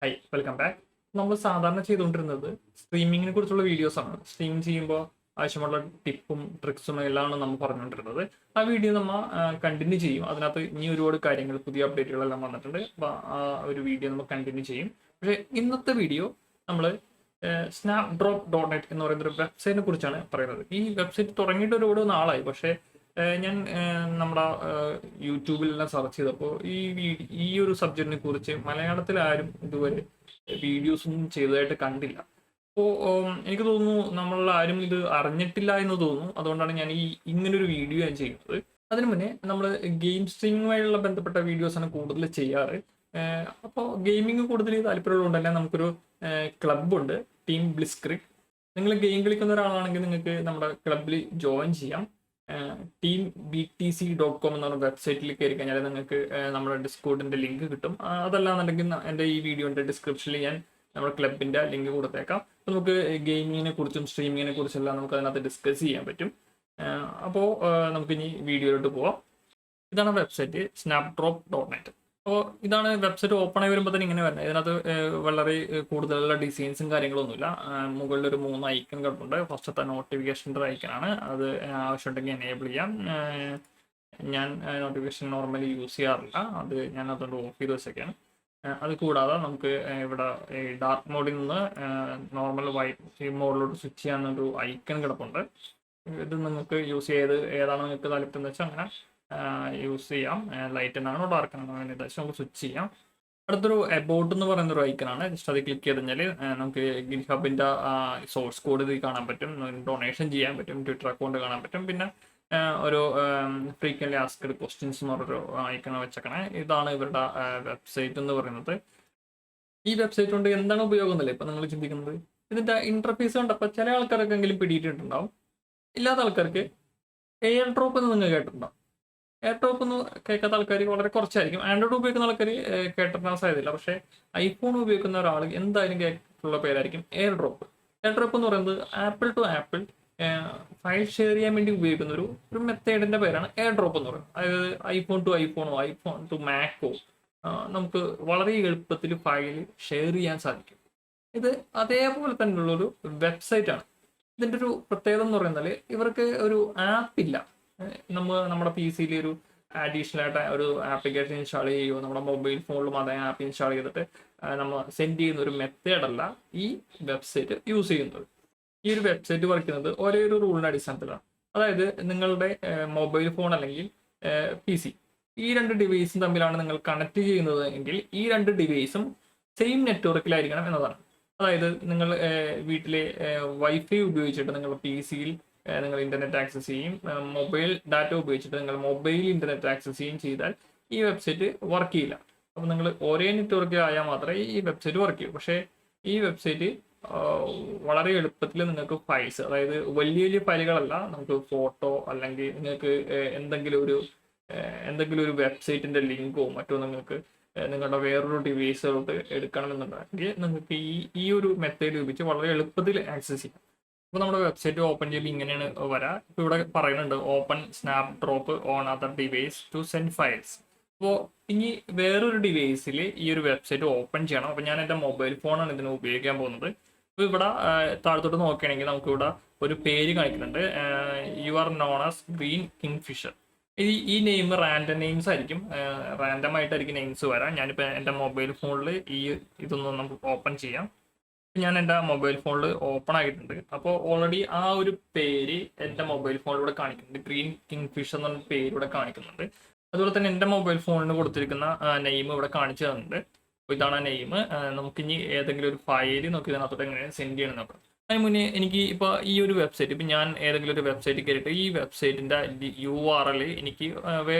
High, welcome back. നമ്മൾ സാധാരണ ചെയ്തുകൊണ്ടിരുന്നത് സ്ട്രീമിങ്ങിനെ കുറിച്ചുള്ള വീഡിയോസ് ആണ്. സ്ട്രീം ചെയ്യുമ്പോൾ ആവശ്യമുള്ള ടിപ്പും ട്രിക്സും എല്ലാമാണ് നമ്മൾ പറഞ്ഞുകൊണ്ടിരുന്നത്. ആ വീഡിയോ നമ്മൾ കണ്ടിന്യൂ ചെയ്യും. അതിനകത്ത് ഇനി ഒരുപാട് കാര്യങ്ങൾ, പുതിയ അപ്ഡേറ്റുകളെല്ലാം വന്നിട്ടുണ്ട്. അപ്പോൾ ആ ഒരു വീഡിയോ നമ്മൾ കണ്ടിന്യൂ ചെയ്യും. പക്ഷേ ഇന്നത്തെ വീഡിയോ നമ്മൾ snapdrop.net എന്ന് പറയുന്ന ഒരു വെബ്സൈറ്റിനെ കുറിച്ചാണ് പറയുന്നത്. ഈ വെബ്സൈറ്റ് തുടങ്ങിയിട്ട് ഒരുപാട് നാളായി. പക്ഷേ ഞാൻ നമ്മുടെ യൂട്യൂബിലെല്ലാം സെർച്ച് ചെയ്തപ്പോൾ ഈ ഒരു സബ്ജക്റ്റിനെ കുറിച്ച് മലയാളത്തിൽ ആരും ഇതുവരെ വീഡിയോസ് ഒന്നും ചെയ്തതായിട്ട് കണ്ടില്ല. അപ്പോൾ എനിക്ക് തോന്നുന്നു നമ്മൾ ആരും ഇത് അറിഞ്ഞിട്ടില്ല എന്ന് തോന്നുന്നു. അതുകൊണ്ടാണ് ഞാൻ ഇങ്ങനൊരു വീഡിയോ ഞാൻ ചെയ്യുന്നത്. അതിനു മുന്നേ നമ്മൾ ഗെയിം സ്ട്രീമിങ്ങുമായുള്ള ബന്ധപ്പെട്ട വീഡിയോസാണ് കൂടുതൽ ചെയ്യാറ്. അപ്പോൾ ഗെയിമിങ് കൂടുതൽ താല്പര്യമുള്ളതുകൊണ്ട് തന്നെ നമുക്കൊരു ക്ലബ്ബുണ്ട്, ടീം ബ്ലിസ്ക്രിക്. നിങ്ങൾ ഗെയിം കളിക്കുന്ന ഒരാളാണെങ്കിൽ നിങ്ങൾക്ക് നമ്മുടെ ക്ലബ്ബിൽ ജോയിൻ ചെയ്യാം. teambtc.com എന്ന വെബ്സൈറ്റിൽ കയറി കഴിഞ്ഞാൽ നിങ്ങൾക്ക് നമ്മുടെ ഡിസ്കോഡിന്റെ ലിങ്ക് കിട്ടും. അതല്ലാന്നുണ്ടെങ്കിൽ എൻ്റെ ഈ വീഡിയോന്റെ ഡിസ്ക്രിപ്ഷനിൽ ഞാൻ നമ്മുടെ ക്ലബിന്റെ ലിങ്ക് കൊടുത്തേക്കാം. അപ്പോൾ നമുക്ക് ഗെയിമിങ്ങിനെ കുറിച്ചും സ്ട്രീമിങ്ങിനെ കുറിച്ചെല്ലാം നമുക്ക് അതിനകത്ത് ഡിസ്കസ് ചെയ്യാൻ പറ്റും. അപ്പോൾ നമുക്കിനി വീഡിയോയിലോട്ട് പോവാം. ഇതാണ് വെബ്സൈറ്റ് snapdrop.net. അപ്പോൾ ഇതാണ് വെബ്സൈറ്റ് ഓപ്പൺ ആയി വരുമ്പോൾ തന്നെ ഇങ്ങനെ വരുന്നത്. ഇതിനകത്ത് വളരെ കൂടുതലുള്ള ഡിസൈൻസും കാര്യങ്ങളൊന്നുമില്ല. മുകളിലൊരു 3 ഐക്കൺ കിടപ്പുണ്ട്. ഫസ്റ്റത്തെ നോട്ടിഫിക്കേഷൻ്റെ ഐക്കണാണ്. അത് ആവശ്യമുണ്ടെങ്കിൽ എനേബിൾ ചെയ്യാം. ഞാൻ നോട്ടിഫിക്കേഷൻ നോർമലി യൂസ് ചെയ്യാറില്ല. അത് ഞാൻ അതുകൊണ്ട് ഓഫ് ചെയ്ത് വെച്ചൊക്കെയാണ്. അത് കൂടാതെ നമുക്ക് ഇവിടെ ഡാർക്ക് മോഡിൽ നിന്ന് നോർമൽ വൈറ്റ് മോഡിലോട്ട് സ്വിച്ച് ചെയ്യാനൊരു ഐക്കൺ കിടപ്പുണ്ട്. ഇത് നിങ്ങൾക്ക് യൂസ് ചെയ്ത് ഏതാണ് നിങ്ങൾക്ക് താല്പര്യം വെച്ചാൽ അങ്ങനെ യൂസ് ചെയ്യാം. ലൈറ്റ് എന്നാണോ ഡാർക്ക് ആണോ അതിന് ഏകദേശം നമുക്ക് സ്വിച്ച് ചെയ്യാം. അടുത്തൊരു എബൌട്ട് എന്ന് പറയുന്ന ഒരു ഐക്കണാണ്. ജസ്റ്റ് അത് ക്ലിക്ക് ചെയ്ത് കഴിഞ്ഞാൽ നമുക്ക് ഗിറ്റ്ഹബിൻ്റെ സോഴ്സ് കോഡ് ഇതിൽ കാണാൻ പറ്റും. ഡൊണേഷൻ ചെയ്യാൻ പറ്റും. ട്വിറ്റർ അക്കൗണ്ട് കാണാൻ പറ്റും. പിന്നെ ഒരു ഫ്രീക്വൻ്റ്ലി ആസ്ക്ഡ് ക്വസ്റ്റ്യൻസ് എന്ന് പറഞ്ഞൊരു ഐക്കൺ വെച്ചേക്കണേ. ഇതാണ് ഇവരുടെ വെബ്സൈറ്റ് എന്ന് പറയുന്നത്. ഈ വെബ്സൈറ്റ് കൊണ്ട് എന്താണ് ഉപയോഗം എന്നല്ലേ ഇപ്പം നിങ്ങൾ ചിന്തിക്കുന്നത്. ഇതിൻ്റെ ഇൻ്റർഫേസ് കണ്ടപ്പോൾ ചില ആൾക്കാർക്കെങ്കിലും പിടിയിട്ടുണ്ടാവും. ഇല്ലാത്ത ആൾക്കാർക്ക് എയർ ഡ്രോപ്പ് എന്ന് നിങ്ങൾ കേട്ടിട്ടുണ്ടാവും. എയർ ഡ്രോപ്പ് എന്ന് കേൾക്കാത്ത ആൾക്കാർ വളരെ കുറച്ചായിരിക്കും. ആൻഡ്രോയിഡ് ഉപയോഗിക്കുന്ന ആൾക്കാർ കേട്ടിട്ടാൻ സാധ്യതയില്ല. പക്ഷേ ഐഫോൺ ഉപയോഗിക്കുന്ന ഒരാൾ എന്തായാലും കേട്ടിട്ടുള്ള പേരായിരിക്കും എയർ ഡ്രോപ്പ്. എയർ ഡ്രോപ്പ് എന്ന് പറയുന്നത് Apple to Apple file share ചെയ്യാൻ വേണ്ടി ഉപയോഗിക്കുന്ന ഒരു മെത്തേഡിന്റെ പേരാണ് എയർ ഡ്രോപ്പ് എന്ന് പറയുന്നത്. അതായത് ഐഫോൺ ടു ഐഫോണോ ഐഫോൺ ടു മാക്കോ നമുക്ക് വളരെ എളുപ്പത്തിൽ ഫയൽ ഷെയർ ചെയ്യാൻ സാധിക്കും. ഇത് അതേപോലെ തന്നെയുള്ളൊരു വെബ്സൈറ്റാണ്. ഇതിൻ്റെ ഒരു പ്രത്യേകത എന്ന് പറയുന്നത് ഇവർക്ക് ഒരു ആപ്പില്ല. നമ്മുടെ പി സിയിൽ ഒരു അഡീഷണൽ ആയിട്ട് ഒരു ആപ്ലിക്കേഷൻ ഇൻസ്റ്റാൾ ചെയ്യുമോ, നമ്മുടെ മൊബൈൽ ഫോണിലും അതേ ആപ്പ് ഇൻസ്റ്റാൾ ചെയ്തിട്ട് നമ്മൾ സെൻഡ് ചെയ്യുന്ന ഒരു മെത്തേഡല്ല ഈ വെബ്സൈറ്റ് യൂസ് ചെയ്യുന്നത്. ഈ ഒരു വെബ്സൈറ്റ് വർക്ക് ചെയ്യുന്നത് ഒരേ ഒരു റൂളിൻ്റെ അടിസ്ഥാനത്തിലാണ്. അതായത് നിങ്ങളുടെ മൊബൈൽ ഫോൺ അല്ലെങ്കിൽ പി സി, ഈ 2 ഡിവൈസും തമ്മിലാണ് നിങ്ങൾ കണക്ട് ചെയ്യുന്നത് എങ്കിൽ ഈ 2 ഡിവൈസും സെയിം നെറ്റ്വർക്കിലായിരിക്കണം എന്നതാണ്. അതായത് നിങ്ങൾ വീട്ടിലെ വൈഫൈ ഉപയോഗിച്ചിട്ട് നിങ്ങൾ പി സിയിൽ നിങ്ങൾ ഇന്റർനെറ്റ് ആക്സസ് ചെയ്യും, മൊബൈൽ ഡാറ്റ ഉപയോഗിച്ചിട്ട് നിങ്ങൾ മൊബൈൽ ഇന്റർനെറ്റ് ആക്സസ് ചെയ്യും ചെയ്താൽ ഈ വെബ്സൈറ്റ് വർക്ക് ചെയ്യില്ല. അപ്പോൾ നിങ്ങൾ ഒരേ നെറ്റ്വർക്കിൽ ആയാൽ മാത്രമേ ഈ വെബ്സൈറ്റ് വർക്ക് ചെയ്യൂ. പക്ഷേ ഈ വെബ്സൈറ്റ് വളരെ എളുപ്പത്തിൽ നിങ്ങൾക്ക് ഫയൽസ്, അതായത് വലിയ വലിയ ഫയലുകളല്ല, നമുക്ക് ഫോട്ടോ അല്ലെങ്കിൽ നിങ്ങൾക്ക് എന്തെങ്കിലും ഒരു വെബ്സൈറ്റിന്റെ ലിങ്കോ മറ്റോ നിങ്ങൾക്ക് നിങ്ങളുടെ വേറൊരു ഡിവൈസിലോട്ട് എടുക്കണമെന്നുണ്ടെങ്കിൽ നിങ്ങൾക്ക് ഈ ഒരു മെത്തേഡ് ഉപയോഗിച്ച് വളരെ എളുപ്പത്തിൽ ആക്സസ് ചെയ്യാം. അപ്പോൾ നമ്മുടെ വെബ്സൈറ്റ് ഓപ്പൺ ചെയ്യുമ്പോൾ ഇങ്ങനെയാണ് വരാം. ഇപ്പോൾ ഇവിടെ പറയുന്നുണ്ട് open Snapdrop on other device to send files. അപ്പോൾ ഇനി വേറൊരു ഡിവൈസിൽ ഈ ഒരു വെബ്സൈറ്റ് ഓപ്പൺ ചെയ്യണം. അപ്പോൾ ഞാൻ എൻ്റെ മൊബൈൽ ഫോണാണ് ഇതിന് ഉപയോഗിക്കാൻ പോകുന്നത്. അപ്പോൾ ഇവിടെ താഴത്തോട്ട് നോക്കുകയാണെങ്കിൽ നമുക്കിവിടെ ഒരു പേര് കാണിക്കുന്നുണ്ട്, you are known as green kingfisher. ഈ നെയിം റാൻഡം നെയിംസ് ആയിരിക്കും, റാൻഡം ആയിട്ടായിരിക്കും നെയിംസ് വരാം. ഞാനിപ്പോൾ എൻ്റെ മൊബൈൽ ഫോണിൽ ഇതൊന്നും നമുക്ക് ഓപ്പൺ ചെയ്യാം. ഞാൻ എൻ്റെ മൊബൈൽ ഫോണിൽ ഓപ്പൺ ആയിട്ടുണ്ട്. അപ്പോൾ ഓൾറെഡി ആ ഒരു പേര് എൻ്റെ മൊബൈൽ ഫോണിലൂടെ കാണിക്കുന്നുണ്ട്. ഗ്രീൻ കിങ് ഫിഷ് എന്ന പേര് ഇവിടെ കാണിക്കുന്നുണ്ട്. അതുപോലെ തന്നെ എൻ്റെ മൊബൈൽ ഫോണിന് കൊടുത്തിരിക്കുന്ന നെയിം ഇവിടെ കാണിച്ചു തന്നിട്ടുണ്ട്. അപ്പോൾ ഇതാണ് ആ നെയിം. നമുക്കിനി ഏതെങ്കിലും ഒരു ഫയൽ നോക്കി ഇതിനകത്തോട്ട് എങ്ങനെയാണ് സെൻഡ് ചെയ്യണം നോക്കാം. അതിന് മുന്നേ എനിക്ക് ഇപ്പോൾ ഈ ഒരു വെബ്സൈറ്റ്, ഇപ്പം ഞാൻ ഏതെങ്കിലും ഒരു വെബ്സൈറ്റ് കയറിയിട്ട് ഈ വെബ്സൈറ്റിൻ്റെ URL എനിക്ക്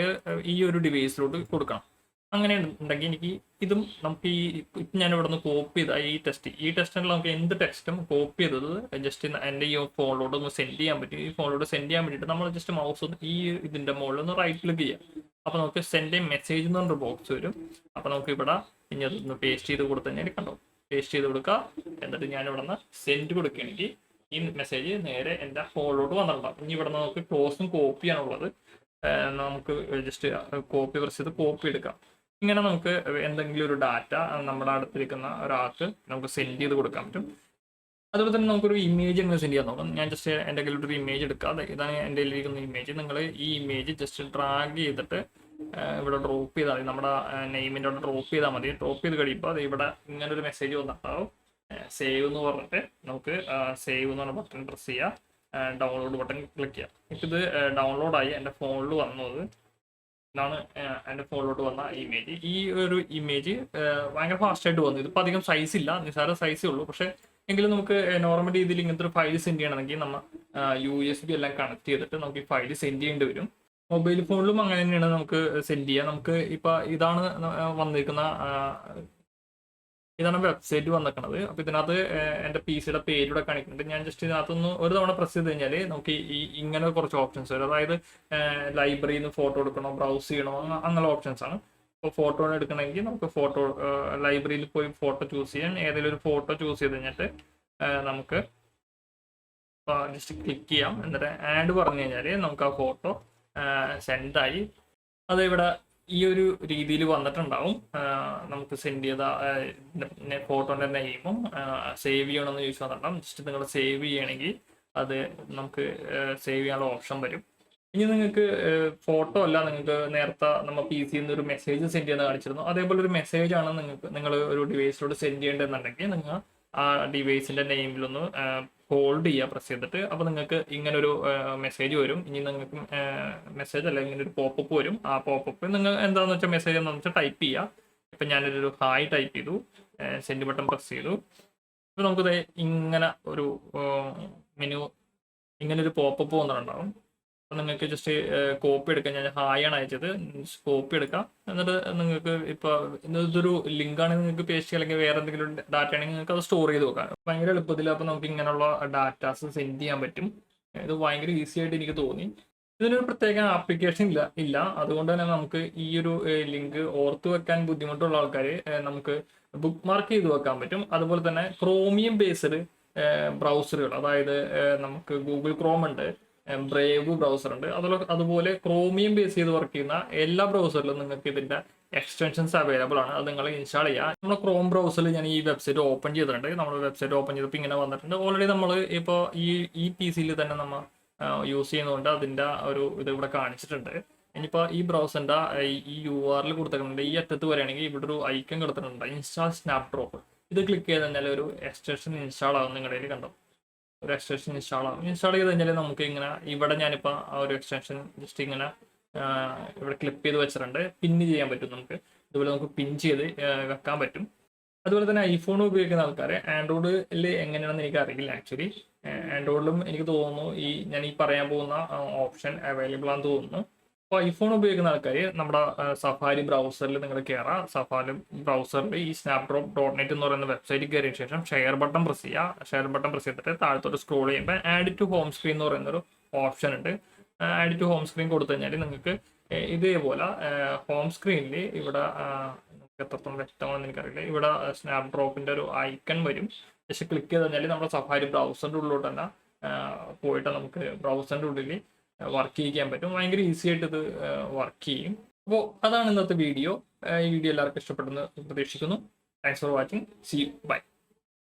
ഈ ഒരു ഡിവൈസിലോട്ട് കൊടുക്കണം. അങ്ങനെ ഉണ്ടെങ്കിൽ എനിക്ക് ഇതും നമുക്ക് ഇപ്പം ഞാൻ ഇവിടെ നിന്ന് കോപ്പി ചെയ്ത ഈ ടെസ്റ്റിൽ നമുക്ക് എന്ത് ടെക്സ്റ്റും കോപ്പി ചെയ്തത് ജസ്റ്റ് എൻ്റെ ഈ ഫോണിലോട്ട് ഒന്ന് സെൻഡ് ചെയ്യാൻ പറ്റും. ഈ ഫോണിലോട്ട് സെൻഡ് ചെയ്യാൻ വേണ്ടിയിട്ട് നമ്മൾ ജസ്റ്റ് മൗസ് ഒന്ന് ഇതിൻ്റെ മുകളിൽ ഒന്ന് റൈറ്റ് ക്ലിക്ക് ചെയ്യാം. അപ്പോൾ നമുക്ക് സെൻഡ് എ മെസ്സേജ് എന്ന് പറഞ്ഞൊരു ബോക്സ് വരും. അപ്പോൾ നമുക്ക് ഇവിടെ ഇനി അതൊന്ന് പേസ്റ്റ് ചെയ്ത് കൊടുത്തു കഴിഞ്ഞാൽ കണ്ടോ, പേസ്റ്റ് ചെയ്ത് കൊടുക്കുക. എന്നിട്ട് ഞാൻ ഇവിടെ നിന്ന് സെൻഡ് കൊടുക്കുകയാണെങ്കിൽ ഈ മെസ്സേജ് നേരെ എൻ്റെ ഫോണിലോട്ട് വന്നിട്ടുണ്ടാകും. ഇനി ഇവിടെ നിന്ന് നമുക്ക് ക്ലോസും കോപ്പിയാണുള്ളത്. നമുക്ക് ജസ്റ്റ് കോപ്പി പ്രസ് ചെയ്ത് കോപ്പി എടുക്കാം. ഇങ്ങനെ നമുക്ക് എന്തെങ്കിലും ഒരു ഡാറ്റ നമ്മുടെ അടുത്തിരിക്കുന്ന ഒരാൾക്ക് നമുക്ക് സെൻഡ് ചെയ്ത് കൊടുക്കാൻ പറ്റും. അതുപോലെ തന്നെ നമുക്കൊരു ഇമേജ് എങ്ങനെ സെൻഡ് ചെയ്യാൻ നോക്കാം. ഞാൻ ജസ്റ്റ് എൻ്റെ കയ്യിലൊരു ഇമേജ് എടുക്കാം. ഇതാണ് എൻ്റെ കയ്യിലിരിക്കുന്ന ഇമേജ്. നിങ്ങൾ ഈ ഇമേജ് ജസ്റ്റ് ഡ്രാഗ് ചെയ്തിട്ട് ഇവിടെ ഡ്രോപ്പ് ചെയ്താൽ മതി. നമ്മുടെ നെയിമിൻ്റെ അവിടെ ഡ്രോപ്പ് ചെയ്താൽ മതി. ഡ്രോപ്പ് ചെയ്ത് കഴിയുമ്പോൾ അത് ഇവിടെ ഇങ്ങനൊരു മെസ്സേജ് വന്നിട്ടുണ്ടാവും, സേവ് എന്ന് പറഞ്ഞിട്ട്. നമുക്ക് സേവ് എന്ന് പറഞ്ഞ ബട്ടൺ പ്രസ് ചെയ്യുക, ഡൗൺലോഡ് ബട്ടൺ ക്ലിക്ക് ചെയ്യുക. ഇപ്പം ഇത് ഡൗൺലോഡായി എൻ്റെ ഫോണിൽ വന്നത്. ഇതാണ് എൻ്റെ ഫോണിലോട്ട് വന്ന ഇമേജ്. ഈ ഒരു ഇമേജ് ഭയങ്കര ഫാസ്റ്റായിട്ട് വന്നു. ഇതിപ്പോൾ അധികം സൈസ് ഇല്ല, നിസ്സാര സൈസേ ഉള്ളൂ. പക്ഷേ എങ്കിലും നമുക്ക് നോർമൽ രീതിയിൽ ഇങ്ങനത്തെ ഒരു ഫയൽ സെൻഡ് ചെയ്യണമെങ്കിൽ നമ്മൾ USB എല്ലാം കണക്ട് ചെയ്തിട്ട് നമുക്ക് ഈ ഫയൽ സെൻഡ് ചെയ്യേണ്ടി വരും. മൊബൈൽ ഫോണിലും അങ്ങനെ തന്നെയാണ് നമുക്ക് സെൻഡ് ചെയ്യുക. നമുക്ക് ഇപ്പോൾ ഇതാണ് വന്നിരിക്കുന്ന, ഇതാണ് വെബ്സൈറ്റ് വന്നിരിക്കുന്നത്. അപ്പോൾ ഇതിനകത്ത് എൻ്റെ PC-യുടെ പേരിവിടെ കാണിക്കുന്നുണ്ട്. ഞാൻ ജസ്റ്റ് ഇതിനകത്തൊന്ന് ഒരു തവണ പ്രസ് ചെയ്ത് കഴിഞ്ഞാൽ നമുക്ക് ഇങ്ങനെ കുറച്ച് ഓപ്ഷൻസ് വരും. അതായത് ലൈബ്രറിയിൽ നിന്ന് ഫോട്ടോ എടുക്കണോ, ബ്രൗസ് ചെയ്യണോ, അങ്ങനെ ഓപ്ഷൻസ് ആണ്. ഇപ്പോൾ ഫോട്ടോ എടുക്കണമെങ്കിൽ നമുക്ക് ഫോട്ടോ ലൈബ്രറിയിൽ പോയി ഫോട്ടോ ചൂസ് ചെയ്യാൻ ഏതെങ്കിലും ഒരു ഫോട്ടോ ചൂസ് ചെയ്ത് കഴിഞ്ഞിട്ട് നമുക്ക് ജസ്റ്റ് ക്ലിക്ക് ചെയ്യാം. എന്നിട്ട് ആഡ് പറഞ്ഞു കഴിഞ്ഞാൽ നമുക്ക് ആ ഫോട്ടോ സെൻഡായി അത് ഇവിടെ ഈ ഒരു രീതിയിൽ വന്നിട്ടുണ്ടാവും. നമുക്ക് സെൻഡ് ചെയ്ത ഫോട്ടോൻ്റെ നെയിമും സേവ് ചെയ്യണമെന്ന് ചോദിച്ചു വന്നിട്ടുണ്ടാവും. ജസ്റ്റ് നിങ്ങൾ സേവ് ചെയ്യണമെങ്കിൽ അത് നമുക്ക് സേവ് ചെയ്യാനുള്ള ഓപ്ഷൻ വരും. ഇനി നിങ്ങൾക്ക് ഫോട്ടോ അല്ല, നിങ്ങൾക്ക് നേരത്തെ നമ്മൾ PC-യിൽ നിന്ന് ഒരു മെസ്സേജ് സെൻഡ് ചെയ്യുന്ന കാണിച്ചിരുന്നു. അതേപോലെ ഒരു മെസ്സേജ് ആണ് നിങ്ങൾ ഒരു ഡിവൈസിലോട് സെൻഡ് ചെയ്യേണ്ടതെന്നുണ്ടെങ്കിൽ നിങ്ങൾ ആ ഡിവൈസിൻ്റെ നെയിമിലൊന്ന് ഹോൾഡ് ചെയ്യുക പ്രസ് ചെയ്തിട്ട്. അപ്പോൾ നിങ്ങൾക്ക് ഇങ്ങനൊരു മെസ്സേജ് വരും. ഇനി നിങ്ങൾക്ക് മെസ്സേജ് അല്ല, ഇങ്ങനെ ഒരു പോപ്പപ്പ് വരും. ആ പോപ്പപ്പ് നിങ്ങൾ എന്താണെന്ന് വെച്ചാൽ മെസ്സേജ് എന്താണെന്ന് വെച്ചാൽ ടൈപ്പ് ചെയ്യുക. ഇപ്പം ഞാനൊരു ഹായ് ടൈപ്പ് ചെയ്തു, സെൻഡ് ബട്ടൺ പ്രസ് ചെയ്തു. അപ്പോൾ നമുക്കിത് ഇങ്ങനെ ഒരു മെനു, ഇങ്ങനൊരു പോപ്പപ്പ് വന്നിട്ടുണ്ടാവും. അപ്പോൾ നിങ്ങൾക്ക് ജസ്റ്റ് കോപ്പി എടുക്കാം. ഞാൻ ഹായ് ആണ് അയച്ചത്, കോപ്പി എടുക്കാം. എന്നിട്ട് നിങ്ങൾക്ക് ഇപ്പോൾ ഇതൊരു ലിങ്കാണെങ്കിൽ നിങ്ങൾക്ക് പേസ്റ്റ് അല്ലെങ്കിൽ വേറെ എന്തെങ്കിലും ഡാറ്റ ആണെങ്കിൽ നിങ്ങൾക്ക് അത് സ്റ്റോർ ചെയ്ത് വെക്കാം ഭയങ്കര എളുപ്പത്തിൽ. അപ്പോൾ നമുക്ക് ഇങ്ങനെയുള്ള ഡാറ്റാസ് സെൻഡ് ചെയ്യാൻ പറ്റും. ഇത് ഭയങ്കര ഈസി ആയിട്ട് എനിക്ക് തോന്നി. ഇതിനൊരു പ്രത്യേക ആപ്ലിക്കേഷൻ ഇല്ല. അതുകൊണ്ട് തന്നെ നമുക്ക് ഈ ഒരു ലിങ്ക് ഓർത്ത് വെക്കാൻ ബുദ്ധിമുട്ടുള്ള ആൾക്കാർ നമുക്ക് ബുക്ക് മാർക്ക് ചെയ്ത് വെക്കാൻ പറ്റും. അതുപോലെ തന്നെ ക്രോമിയം ബേസ്ഡ് ബ്രൗസറുകൾ, അതായത് നമുക്ക് ഗൂഗിൾ ക്രോം ഉണ്ട്, ബ്രേവ് ബ്രൗസർ ഉണ്ട്, അതുപോലെ ക്രോമിയം ബേസ് ചെയ്ത് വർക്ക് ചെയ്യുന്ന എല്ലാ ബ്രൗസറിലും നിങ്ങൾക്ക് ഇതിന്റെ എക്സ്റ്റൻഷൻസ് അവൈലബിൾ ആണ്. അത് നിങ്ങൾ ഇൻസ്റ്റാൾ ചെയ്യുക. നമ്മുടെ ക്രോം ബ്രൗസറിൽ ഞാൻ ഈ വെബ്സൈറ്റ് ഓപ്പൺ ചെയ്തിട്ടുണ്ട്. നമ്മൾ വെബ്സൈറ്റ് ഓപ്പൺ ചെയ്തപ്പോൾ ഇങ്ങനെ വന്നിട്ടുണ്ട്. ഓൾറെഡി നമ്മൾ ഇപ്പോൾ ഈ PC-യിൽ തന്നെ നമ്മൾ യൂസ് ചെയ്യുന്നതുകൊണ്ട് അതിൻ്റെ ഒരു ഇത് ഇവിടെ കാണിച്ചിട്ടുണ്ട്. ഇനിയിപ്പോൾ ഈ ബ്രൗസറിൻ്റെ ഈ URL കൊടുത്തിട്ടുണ്ട്. ഈ അറ്റത്ത് വരികയാണെങ്കിൽ ഇവിടെ ഒരു ഐക്കൺ കൊടുത്തിട്ടുണ്ട്, ഇൻസ്റ്റാൾ സ്നാപ്ഡ്രോപ്പ്. ഇത് ക്ലിക്ക് ചെയ്ത് കഴിഞ്ഞാൽ ഒരു എക്സ്റ്റൻഷൻ ഇൻസ്റ്റാൾ ആവും. നിങ്ങളുടെ കയ്യിൽ കണ്ടോ, ഒരു എക്സ്റ്റൻഷൻ ഇൻസ്റ്റാൾ ആവും. ഇൻസ്റ്റാൾ ചെയ്ത് കഴിഞ്ഞാൽ നമുക്ക് ഇങ്ങനെ ഇവിടെ ഞാനിപ്പോൾ ആ ഒരു എക്സ്റ്റൻഷൻ ജസ്റ്റ് ഇങ്ങനെ ഇവിടെ ക്ലിപ്പ് ചെയ്ത് വെച്ചിട്ടുണ്ട്. പിന്ന് ചെയ്യാൻ പറ്റും നമുക്ക്. ഇതുപോലെ നമുക്ക് പിൻ ചെയ്ത് വെക്കാൻ പറ്റും. അതുപോലെ തന്നെ ഐഫോൺ ഉപയോഗിക്കുന്ന ആൾക്കാർ, ആൻഡ്രോയിഡിൽ എങ്ങനെയാണെന്ന് എനിക്ക് അറിയില്ല ആക്ച്വലി. ആൻഡ്രോയിഡിലും എനിക്ക് തോന്നുന്നു ഞാൻ ഈ പറയാൻ പോകുന്ന ഓപ്ഷൻ അവൈലബിൾ ആണെന്ന് തോന്നുന്നു. അപ്പോൾ ഐഫോൺ ഉപയോഗിക്കുന്ന ആൾക്കാർ നമ്മുടെ സഫാരി ബ്രൗസറിൽ നിങ്ങൾ കയറാം. സഫാരി ബ്രൗസറിൽ ഈ snapdrop.net എന്ന് പറയുന്ന വെബ്സൈറ്റിൽ കയറിയ ശേഷം ഷെയർ ബട്ടൺ പ്രസ് ചെയ്യുക. ഷെയർ ബട്ടൺ പ്രസ് ചെയ്തിട്ട് താഴത്തോട്ട് സ്ക്രോൾ ചെയ്യുമ്പോൾ ആഡ് ടു ഹോം സ്ക്രീൻ എന്ന് പറയുന്നൊരു ഓപ്ഷൻ ഉണ്ട്. ആഡ് ടു ഹോം സ്ക്രീൻ കൊടുത്തു കഴിഞ്ഞാൽ നിങ്ങൾക്ക് ഇതേപോലെ ഹോം സ്ക്രീനിൽ ഇവിടെ എത്രത്തോളം വ്യക്തമാണെന്ന് എനിക്കറിയില്ല, ഇവിടെ സ്നാപ്ഡ്രോപ്പിൻ്റെ ഒരു ഐക്കൺ വരും. ജസ്റ്റ് ക്ലിക്ക് ചെയ്ത് കഴിഞ്ഞാൽ നമ്മുടെ സഫാരി ബ്രൗസറിൻ്റെ ഉള്ളിലോട്ട് തന്നെ പോയിട്ട് നമുക്ക് ബ്രൗസറിൻ്റെ ഉള്ളിൽ വർക്ക് ചെയ്യാൻ പറ്റും. ഭയങ്കര ഈസി ആയിട്ട് ഇത് വർക്ക് ചെയ്യും. അപ്പോൾ അതാണ് ഇന്നത്തെ വീഡിയോ. ഈ വീഡിയോ എല്ലാവർക്കും ഇഷ്ടപ്പെട്ടെന്ന് പ്രതീക്ഷിക്കുന്നു. Thanks for watching. See you. By.